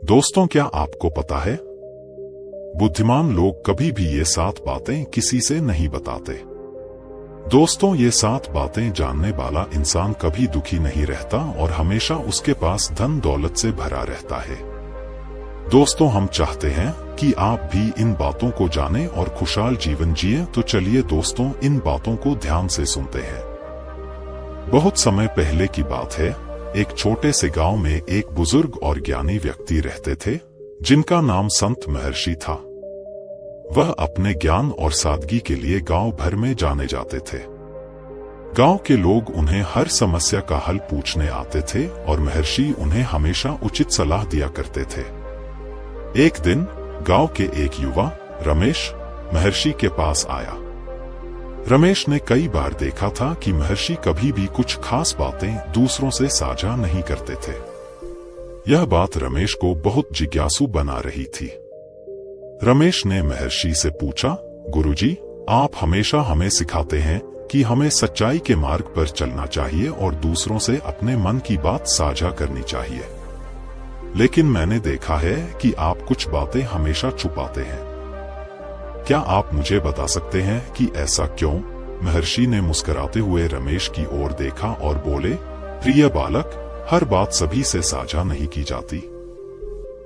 दोस्तों, क्या आपको पता है, बुद्धिमान लोग कभी भी ये 7 बातें किसी से नहीं बताते। दोस्तों, ये 7 बातें जानने वाला इंसान कभी दुखी नहीं रहता और हमेशा उसके पास धन दौलत से भरा रहता है। दोस्तों, हम चाहते हैं कि आप भी इन बातों को जानें और खुशहाल जीवन जिए, तो चलिए दोस्तों, इन बातों को ध्यान से सुनते हैं। बहुत समय पहले की बात है, एक छोटे से गांव में एक बुजुर्ग और ज्ञानी व्यक्ति रहते थे, जिनका नाम संत महर्षि था। वह अपने ज्ञान और सादगी के लिए गांव भर में जाने जाते थे। गांव के लोग उन्हें हर समस्या का हल पूछने आते थे और महर्षि उन्हें हमेशा उचित सलाह दिया करते थे। एक दिन गांव के एक युवा रमेश महर्षि के पास आया। रमेश ने कई बार देखा था कि महर्षि कभी भी कुछ खास बातें दूसरों से साझा नहीं करते थे। यह बात रमेश को बहुत जिज्ञासु बना रही थी। रमेश ने महर्षि से पूछा, गुरुजी, आप हमेशा हमें सिखाते हैं कि हमें सच्चाई के मार्ग पर चलना चाहिए और दूसरों से अपने मन की बात साझा करनी चाहिए, लेकिन मैंने देखा है कि आप कुछ बातें हमेशा छुपाते हैं। क्या आप मुझे बता सकते हैं कि ऐसा क्यों? महर्षि ने मुस्कुराते हुए रमेश की ओर देखा और बोले, प्रिय बालक, हर बात सभी से साझा नहीं की जाती।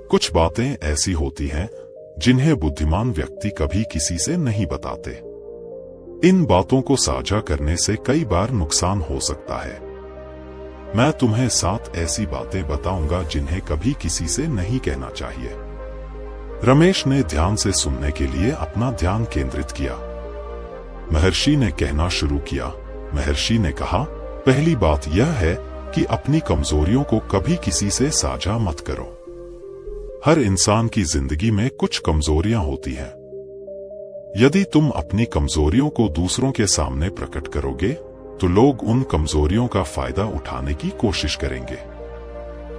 कुछ बातें ऐसी होती हैं जिन्हें बुद्धिमान व्यक्ति कभी किसी से नहीं बताते। इन बातों को साझा करने से कई बार नुकसान हो सकता है। मैं तुम्हें 7 ऐसी बातें बताऊंगा जिन्हें कभी किसी से नहीं कहना चाहिए। रमेश ने ध्यान से सुनने के लिए अपना ध्यान केंद्रित किया। महर्षि ने कहना शुरू किया। महर्षि ने कहा, पहली बात यह है कि अपनी कमजोरियों को कभी किसी से साझा मत करो। हर इंसान की जिंदगी में कुछ कमजोरियां होती हैं। यदि तुम अपनी कमजोरियों को दूसरों के सामने प्रकट करोगे तो लोग उन कमजोरियों का फायदा उठाने की कोशिश करेंगे।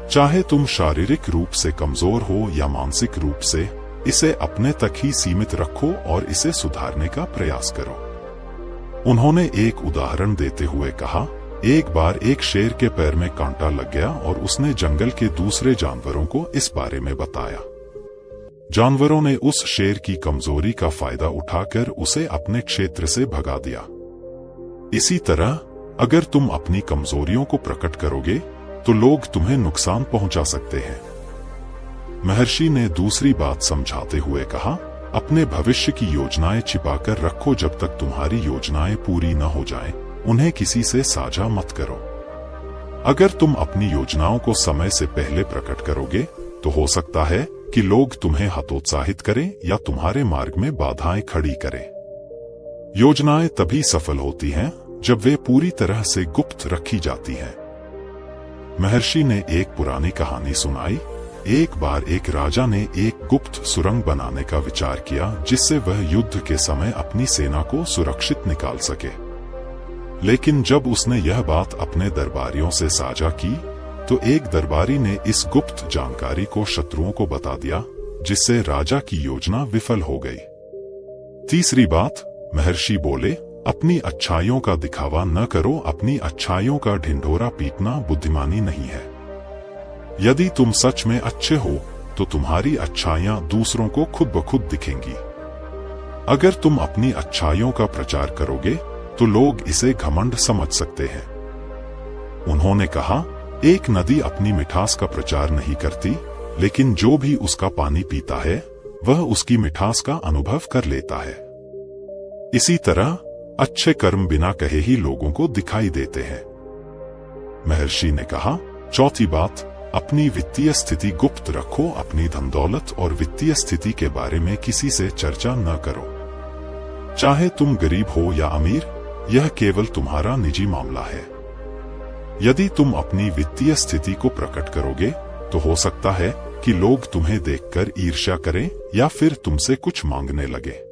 चाहे तुम शारीरिक रूप से कमजोर हो या मानसिक रूप से, इसे अपने तक ही सीमित रखो और इसे सुधारने का प्रयास करो। उन्होंने एक उदाहरण देते हुए कहा, एक बार एक शेर के पैर में कांटा लग गया और उसने जंगल के दूसरे जानवरों को इस बारे में बताया। जानवरों ने उस शेर की कमजोरी का फायदा उठाकर उसे अपने क्षेत्र से भगा दिया। इसी तरह अगर तुम अपनी कमजोरियों को प्रकट करोगे तो लोग तुम्हें नुकसान पहुंचा सकते हैं। महर्षि ने दूसरी बात समझाते हुए कहा, अपने भविष्य की योजनाएं छिपाकर रखो। जब तक तुम्हारी योजनाएं पूरी न हो जाएं, उन्हें किसी से साझा मत करो। अगर तुम अपनी योजनाओं को समय से पहले प्रकट करोगे तो हो सकता है कि लोग तुम्हें हतोत्साहित करें या तुम्हारे मार्ग में बाधाएं खड़ी करें। योजनाएं तभी सफल होती हैं जब वे पूरी तरह से गुप्त रखी जाती हैं। महर्षि ने एक पुरानी कहानी सुनाई। एक बार एक राजा ने एक गुप्त सुरंग बनाने का विचार किया, जिससे वह युद्ध के समय अपनी सेना को सुरक्षित निकाल सके। लेकिन जब उसने यह बात अपने दरबारियों से साझा की तो एक दरबारी ने इस गुप्त जानकारी को शत्रुओं को बता दिया, जिससे राजा की योजना विफल हो गई। तीसरी बात, महर्षि बोले, अपनी अच्छाइयों का दिखावा न करो। अपनी अच्छाइयों का ढिंढोरा पीटना बुद्धिमानी नहीं है। यदि तुम सच में अच्छे हो तो तुम्हारी अच्छाइयां दूसरों को खुद ब खुद दिखेंगी। अगर तुम अपनी अच्छाइयों का प्रचार करोगे तो लोग इसे घमंड समझ सकते हैं। उन्होंने कहा, एक नदी अपनी मिठास का प्रचार नहीं करती, लेकिन जो भी उसका पानी पीता है वह उसकी मिठास का अनुभव कर लेता है। इसी तरह अच्छे कर्म बिना कहे ही लोगों को दिखाई देते हैं। महर्षि ने कहा, चौथी बात, अपनी वित्तीय स्थिति गुप्त रखो। अपनी धन दौलत और वित्तीय स्थिति के बारे में किसी से चर्चा न करो। चाहे तुम गरीब हो या अमीर, यह केवल तुम्हारा निजी मामला है। यदि तुम अपनी वित्तीय स्थिति को प्रकट करोगे तो हो सकता है कि लोग तुम्हें देखकर ईर्ष्या करें या फिर तुमसे कुछ मांगने लगे।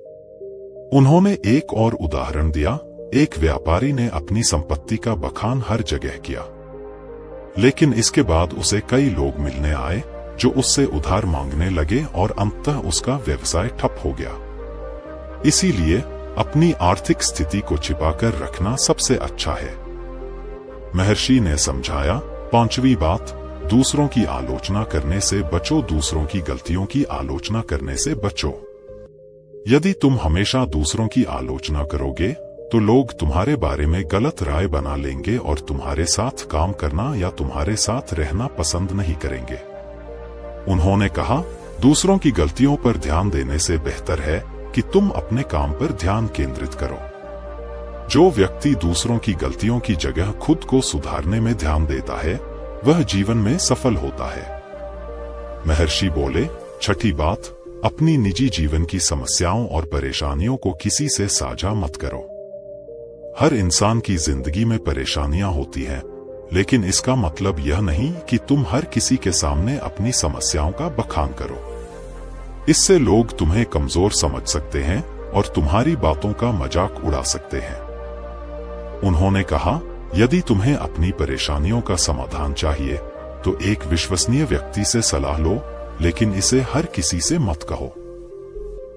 उन्होंने एक और उदाहरण दिया। एक व्यापारी ने अपनी संपत्ति का बखान हर जगह किया, लेकिन इसके बाद उसे कई लोग मिलने आए जो उससे उधार मांगने लगे और अंततः उसका व्यवसाय ठप हो गया। इसीलिए अपनी आर्थिक स्थिति को छिपाकर रखना सबसे अच्छा है। महर्षि ने समझाया, पांचवी बात, दूसरों की आलोचना करने से बचो, दूसरों की गलतियों की आलोचना करने से बचो। यदि तुम हमेशा दूसरों की आलोचना करोगे तो लोग तुम्हारे बारे में गलत राय बना लेंगे और तुम्हारे साथ काम करना या तुम्हारे साथ रहना पसंद नहीं करेंगे। उन्होंने कहा, दूसरों की गलतियों पर ध्यान देने से बेहतर है कि तुम अपने काम पर ध्यान केंद्रित करो। जो व्यक्ति दूसरों की गलतियों की जगह खुद को सुधारने में ध्यान देता है वह जीवन में सफल होता है। महर्षि बोले, छठी बात, अपनी निजी जीवन की समस्याओं और परेशानियों को किसी से साझा मत करो। हर इंसान की जिंदगी में परेशानियां होती हैं, लेकिन इसका मतलब यह नहीं कि तुम हर किसी के सामने अपनी समस्याओं का बखान करो। इससे लोग तुम्हें कमजोर समझ सकते हैं और तुम्हारी बातों का मजाक उड़ा सकते हैं। उन्होंने कहा, यदि तुम्हें अपनी परेशानियों का समाधान चाहिए तो एक विश्वसनीय व्यक्ति से सलाह लो, लेकिन इसे हर किसी से मत कहो।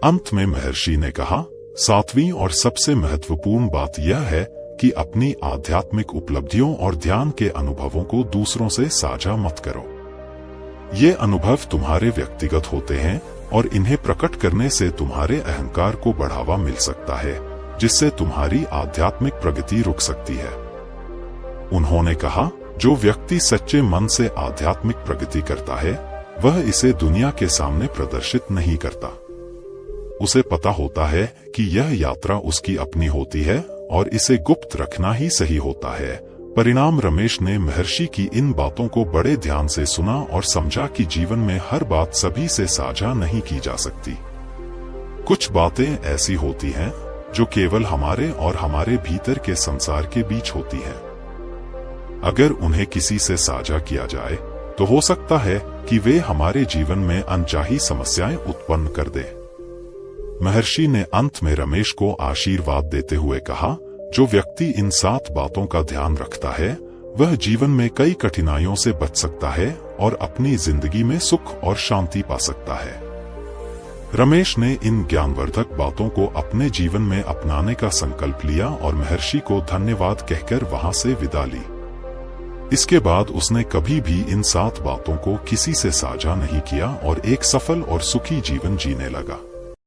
अंत में महर्षि ने कहा, सातवीं और सबसे महत्वपूर्ण बात यह है कि अपनी आध्यात्मिक उपलब्धियों और ध्यान के अनुभवों को दूसरों से साझा मत करो। ये अनुभव तुम्हारे व्यक्तिगत होते हैं और इन्हें प्रकट करने से तुम्हारे अहंकार को बढ़ावा मिल सकता है, जिससे तुम्हारी आध्यात्मिक प्रगति रुक सकती है। उन्होंने कहा, जो व्यक्ति सच्चे मन से आध्यात्मिक प्रगति करता है वह इसे दुनिया के सामने प्रदर्शित नहीं करता। उसे पता होता है कि यह यात्रा उसकी अपनी होती है और इसे गुप्त रखना ही सही होता है। परिणाम, रमेश ने महर्षि की इन बातों को बड़े ध्यान से सुना और समझा कि जीवन में हर बात सभी से साझा नहीं की जा सकती। कुछ बातें ऐसी होती हैं जो केवल हमारे और हमारे भीतर के संसार के बीच होती हैं। अगर उन्हें किसी से साझा किया जाए तो हो सकता है कि वे हमारे जीवन में अनचाही समस्याएं उत्पन्न कर दें। महर्षि ने अंत में रमेश को आशीर्वाद देते हुए कहा, जो व्यक्ति इन 7 बातों का ध्यान रखता है वह जीवन में कई कठिनाइयों से बच सकता है और अपनी जिंदगी में सुख और शांति पा सकता है। रमेश ने इन ज्ञानवर्धक बातों को अपने जीवन में अपनाने का संकल्प लिया और महर्षि को धन्यवाद कहकर वहां से विदा ली। इसके बाद उसने कभी भी इन 7 बातों को किसी से साझा नहीं किया और एक सफल और सुखी जीवन जीने लगा।